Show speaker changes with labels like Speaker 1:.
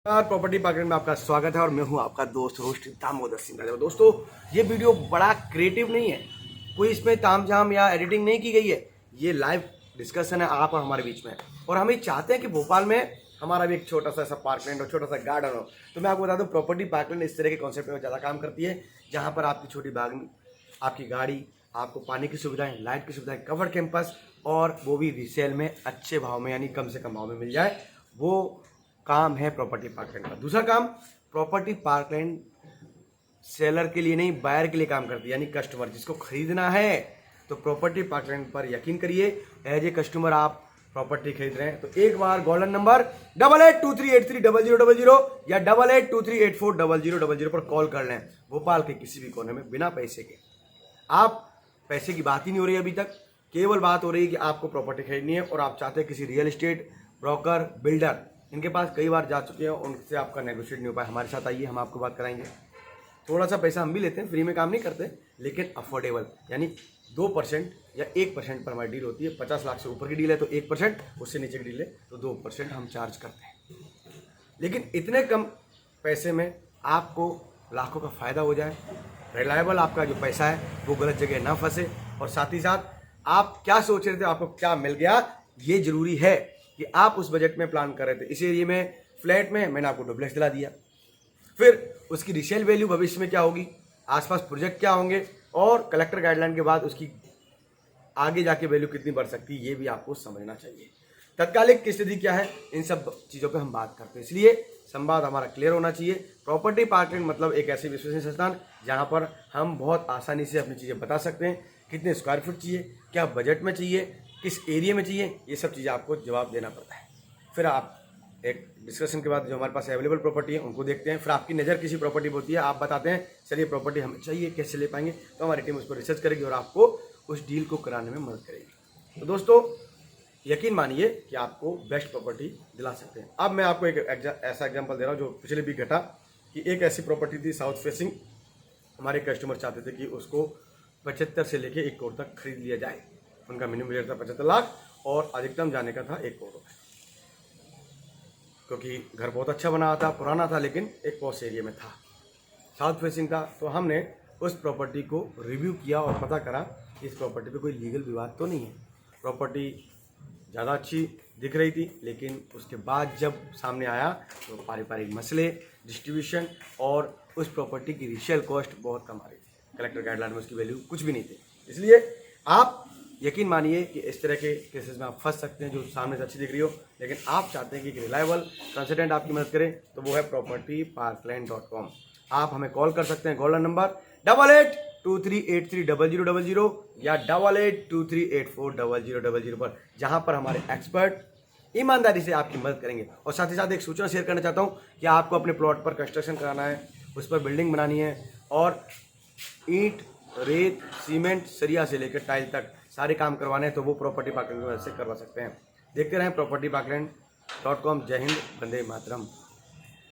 Speaker 1: Property पार्कलेंड में आपका स्वागत है और मैं हूं आपका दोस्त रोस्ट दामोदर सिंह राजा। दोस्तों ये वीडियो बड़ा क्रिएटिव नहीं है, कोई इसमें तामझाम या एडिटिंग नहीं की गई है। ये लाइव डिस्कशन है आप और हमारे बीच में, और हम ये चाहते हैं कि भोपाल में हमारा भी एक छोटा सा ऐसा पार्कलैंड हो, छोटा सा गार्डन हो। तो मैं आपको बता दूं, प्रॉपर्टी पार्कलैंड इस तरह के कॉन्सेप्ट में ज़्यादा काम करती है, जहाँ पर आपकी छोटी बागनी, आपकी गाड़ी, आपको पानी की सुविधाएं, लाइट की सुविधाएं, कवर्ड कैंपस, और वो भी रीसेल में अच्छे भाव में, यानी कम से कम भाव में मिल जाए। वो काम है प्रॉपर्टी पार्कलैंड का। दूसरा काम, प्रॉपर्टी पार्कलैंड सेलर के लिए नहीं, बायर के लिए काम करती है, यानी कस्टमर जिसको खरीदना है तो प्रॉपर्टी पार्कलैंड पर यकीन करिए। एज ए कस्टमर आप प्रॉपर्टी खरीद रहे हैं तो एक बार गोल्डन नंबर 8823830000 या 8823840000 पर कॉल कर लें। भोपाल के किसी भी कोने में बिना पैसे के। आप पैसे की बात ही नहीं हो रही अभी तक, केवल बात हो रही है कि आपको प्रॉपर्टी खरीदनी है और आप चाहते हैं किसी रियल एस्टेट ब्रोकर, बिल्डर, इनके पास कई बार जा चुके हैं, उनसे आपका नेगोशिएट नहीं हो पाया। हमारे साथ आइए, हम आपको बात कराएंगे। थोड़ा सा पैसा हम भी लेते हैं, फ्री में काम नहीं करते, लेकिन अफोर्डेबल, यानी 2% या 1% पर हमारी डील होती है। 50 लाख से ऊपर की डील है तो 1%, उससे नीचे की डील है तो 2% हम चार्ज करते हैं। लेकिन इतने कम पैसे में आपको लाखों का फ़ायदा हो जाए, रिलायबल आपका जो पैसा है वो गलत जगह ना फंसे, और साथ ही साथ आप क्या सोच रहे थे, आपको क्या मिल गया, ये जरूरी है कि आप उस बजट में प्लान कर रहे थे। इस एरिया में फ्लैट में मैंने आपको डुप्लेक्स दिला दिया, फिर उसकी रीसेल वैल्यू भविष्य में क्या होगी, आसपास प्रोजेक्ट क्या होंगे, और कलेक्टर गाइडलाइन के बाद उसकी आगे जाके वैल्यू कितनी बढ़ सकती है, ये भी आपको समझना चाहिए। तत्कालिक की स्थिति क्या है, इन सब चीज़ों पे हम बात करते हैं, इसलिए संवाद हमारा क्लियर होना चाहिए। प्रॉपर्टी पार्कलैंड मतलब एक ऐसी विश्वसनीय संस्थान जहाँ पर हम बहुत आसानी से अपनी चीज़ें बता सकते हैं। कितने स्क्वायर फीट चाहिए, क्या बजट में चाहिए, किस एरिया में चाहिए, ये सब चीज़ें आपको जवाब देना पड़ता है। फिर आप एक डिस्कशन के बाद जो हमारे पास अवेलेबल प्रॉपर्टी है उनको देखते हैं, फिर आपकी नज़र किसी प्रॉपर्टी पर होती है, आप बताते हैं सर ये प्रॉपर्टी हमें चाहिए, कैसे ले पाएंगे, तो हमारी टीम उस पर रिसर्च करेगी और आपको उस डील को कराने में मदद करेगी। तो दोस्तों यकीन मानिए कि आपको बेस्ट प्रॉपर्टी दिला सकते हैं। अब मैं आपको एक ऐसा एग्जांपल दे रहा हूँ जो पिछले भी घटा, कि एक ऐसी प्रॉपर्टी थी साउथ फेसिंग, हमारे कस्टमर चाहते थे कि उसको 75 से लेके 1 करोड़ तक खरीद लिया जाए। उनका मिनिमम बजट था 75 लाख और अधिकतम जाने का था 1 करोड़ रुपये, क्योंकि घर बहुत अच्छा बना था, पुराना था, लेकिन एक पॉश एरिया में था, साउथ फेसिंग था। तो हमने उस प्रॉपर्टी को रिव्यू किया और पता करा कि इस प्रॉपर्टी पे कोई लीगल विवाद तो नहीं है। प्रॉपर्टी ज़्यादा अच्छी दिख रही थी, लेकिन उसके बाद जब सामने आया तो पारिवारिक मसले, डिस्ट्रीब्यूशन और उस प्रॉपर्टी की रीसेल कॉस्ट बहुत कम आ रही थी। कलेक्टर गाइडलाइन में उसकी वैल्यू कुछ भी नहीं थी। इसलिए आप यकीन मानिए कि इस तरह के केसेस में आप फंस सकते हैं जो सामने से अच्छी दिख रही हो, लेकिन आप चाहते हैं कि एक रिलायबल कंसल्टेंट आपकी मदद करे, तो वो है propertyparkland.com। आप हमें कॉल कर सकते हैं, गोल्डन नंबर 8823830000 या 8823840000 पर, जहां पर हमारे एक्सपर्ट ईमानदारी से आपकी मदद करेंगे। और साथ ही साथ एक सूचना शेयर करना चाहता हूं कि आपको अपने प्लॉट पर कंस्ट्रक्शन कराना है, उस पर बिल्डिंग बनानी है, और ईंट, रेत, सीमेंट, सरिया से लेकर टाइल तक सारे काम करवाने हैं, तो वो प्रॉपर्टी पार्कलैंड की वजह से करवा सकते हैं। देखते रहें propertyparkland.com। जय हिंद, वंदे मातरम।